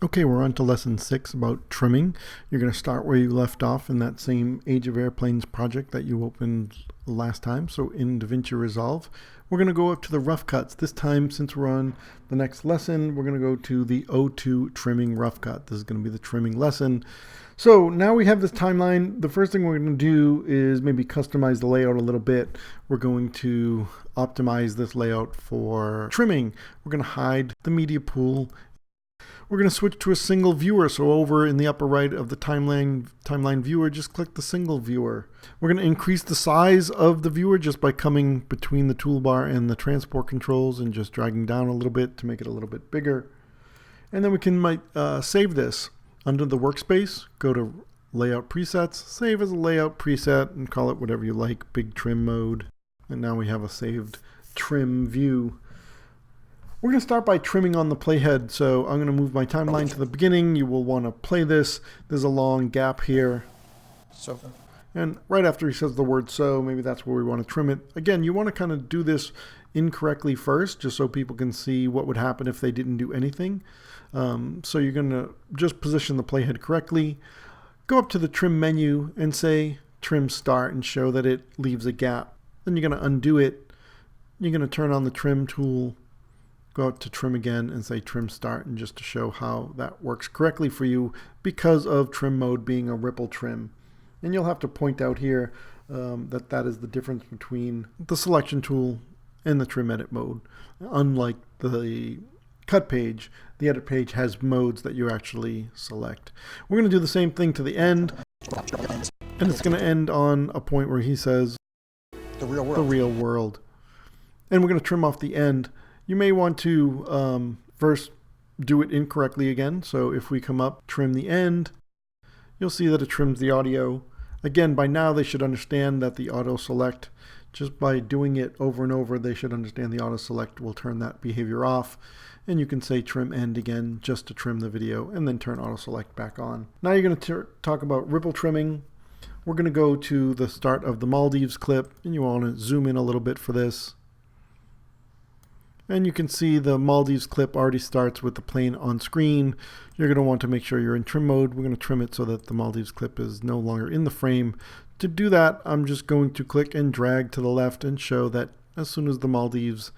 Okay, we're on to lesson 6 about trimming. You're going to start where you left off in that same Age of Airplanes project that you opened last time. So in DaVinci Resolve, we're going to go up to the rough cuts. This time, since we're on the next lesson, we're going to go to the O2 trimming rough cut. This is going to be the trimming lesson. So now we have this timeline. The first thing we're going to do is maybe customize the layout a little bit. We're going to optimize this layout for trimming. We're going to hide the media pool. We're going to switch to a single viewer. So over in the upper right of the timeline viewer, just click the single viewer. We're going to increase the size of the viewer just by coming between the toolbar and the transport controls and just dragging down a little bit to make it a little bit bigger. And then we can save this under the workspace. Go to layout presets, save as a layout preset and call it whatever you like, big trim mode. And now we have a saved trim view. We're going to start by trimming on the playhead. So I'm going to move my timeline to the beginning. You will want to play this. There's a long gap here. And right after he says the word so, maybe that's where we want to trim it. Again, you want to kind of do this incorrectly first, just so people can see what would happen if they didn't do anything. So you're going to just position the playhead correctly. Go up to the trim menu and say trim start and show that it leaves a gap. Then you're going to undo it. You're going to turn on the trim tool. Go out to trim again and say trim start, and just to show how that works correctly for you because of trim mode being a ripple trim. And you'll have to point out here that is the difference between the selection tool and the trim edit mode. Unlike the cut page, the edit page has modes that you actually select. We're going to do the same thing to the end, and it's going to end on a point where he says The real world. the real world. And we're going to trim off the end. You may want to first do it incorrectly again. So if we come up, trim the end, you'll see that it trims the audio. Again, by now they should understand that the auto select, just by doing it over and over, they should understand the auto select will turn that behavior off. And you can say trim end again just to trim the video and then turn auto select back on. Now you're going to talk about ripple trimming. We're going to go to the start of the Maldives clip, and you want to zoom in a little bit for this. And you can see the Maldives clip already starts with the plane on screen. You're going to want to make sure you're in trim mode. We're going to trim it so that the Maldives clip is no longer in the frame. To do that, I'm just going to click and drag to the left and show that as soon as the Maldives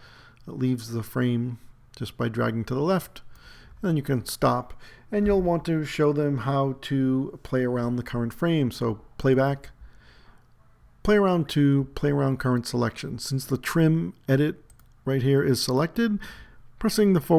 leaves the frame, just by dragging to the left, then you can stop. And you'll want to show them how to play around the current frame. So playback, play around to play around current selection. Since the trim edit right here is selected, pressing the / It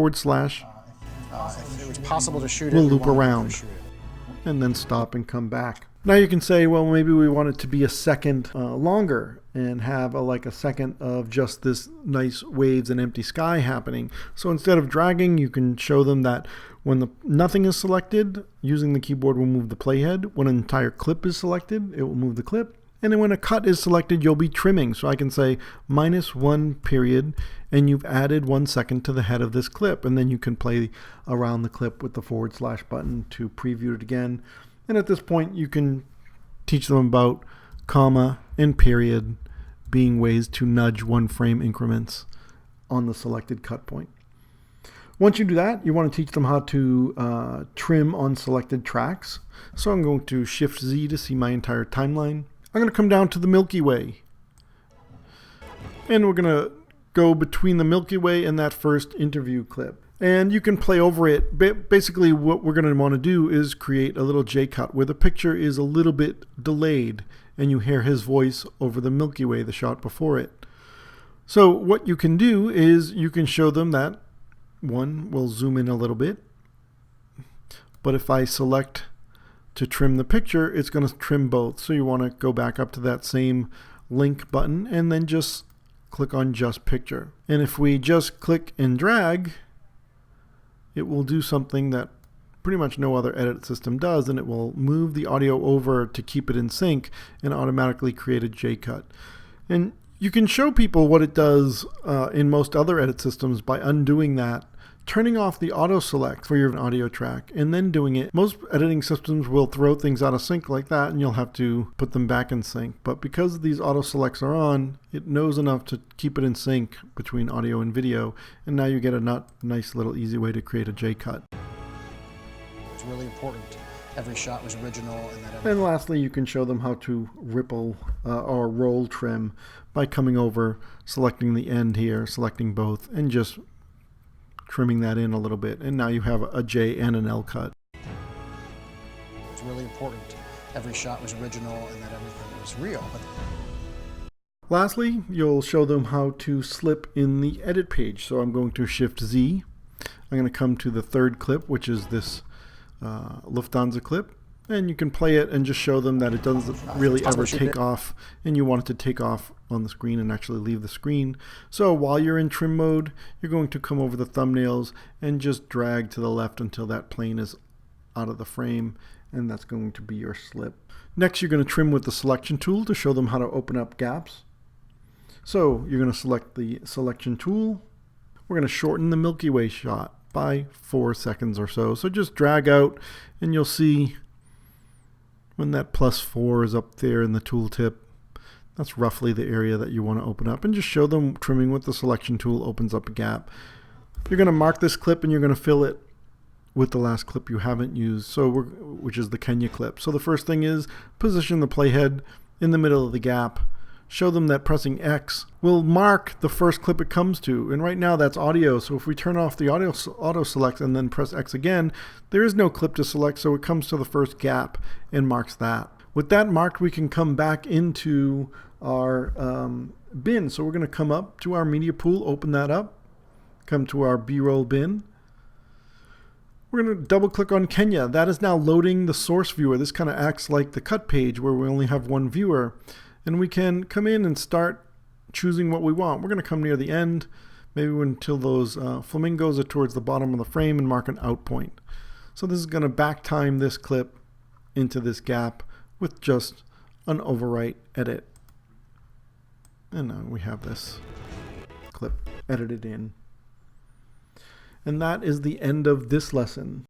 was possible to shoot it. will We loop wanted to around shoot it. and then stop and come back. Now you can say, well, maybe we want it to be a second longer and have like a second of just this nice waves and empty sky happening. So instead of dragging, you can show them that when nothing is selected, using the keyboard will move the playhead. When an entire clip is selected, it will move the clip. And then when a cut is selected, you'll be trimming. So I can say -1 period, and you've added 1 second to the head of this clip. And then you can play around the clip with the / button to preview it again. And at this point, you can teach them about comma and period being ways to nudge 1 frame increments on the selected cut point. Once you do that, you want to teach them how to trim on selected tracks. So I'm going to Shift Z to see my entire timeline. I'm going to come down to the Milky Way. And we're going to go between the Milky Way and that first interview clip. And you can play over it. Basically, what we're going to want to do is create a little J-cut where the picture is a little bit delayed and you hear his voice over the Milky Way, the shot before it. So what you can do is you can show them that one will zoom in a little bit. But if I select to trim the picture, it's going to trim both. So you want to go back up to that same link button and then just click on just picture. And if we just click and drag, it will do something that pretty much no other edit system does, and it will move the audio over to keep it in sync and automatically create a J-cut. And you can show people what it does in most other edit systems by undoing that, turning off the auto select for your audio track, and then doing it. Most editing systems will throw things out of sync like that, and you'll have to put them back in sync. But because these auto selects are on, it knows enough to keep it in sync between audio and video, and now you get a nice little easy way to create a J-cut. was really important. Every shot was original, and that And lastly, you can show them how to ripple or roll trim by coming over, selecting the end here, selecting both, and just trimming that in a little bit. And now you have a J and an L cut. It was really important. Every shot was original, and that everything was real. But lastly, you'll show them how to slip in the edit page. So I'm going to Shift Z. I'm going to come to the third clip, which is this Lufthansa clip, and you can play it and just show them that it doesn't really ever take off, and you want it to take off on the screen and actually leave the screen. So while you're in trim mode, you're going to come over the thumbnails and just drag to the left until that plane is out of the frame, and that's going to be your slip. Next, you're going to trim with the selection tool to show them how to open up gaps. So you're going to select the selection tool. We're going to shorten the Milky Way shot by 4 seconds or so. So just drag out, and you'll see when that +4 is up there in the tooltip, that's roughly the area that you want to open up. And just show them trimming with the selection tool opens up a gap. You're going to mark this clip, and you're going to fill it with the last clip you haven't used, so which is the Kenya clip. So the first thing is position the playhead in the middle of the gap. Show them that pressing X will mark the first clip it comes to. And right now that's audio. So if we turn off the auto select and then press X again, there is no clip to select. So it comes to the first gap and marks that. With that marked, we can come back into our bin. So we're going to come up to our media pool, open that up, come to our B-roll bin. We're going to double click on Kenya. That is now loading the source viewer. This kind of acts like the cut page where we only have one viewer. And we can come in and start choosing what we want. We're going to come near the end, maybe until those flamingos are towards the bottom of the frame, and mark an out point. So this is going to back time this clip into this gap with just an overwrite edit. And now we have this clip edited in. And that is the end of this lesson.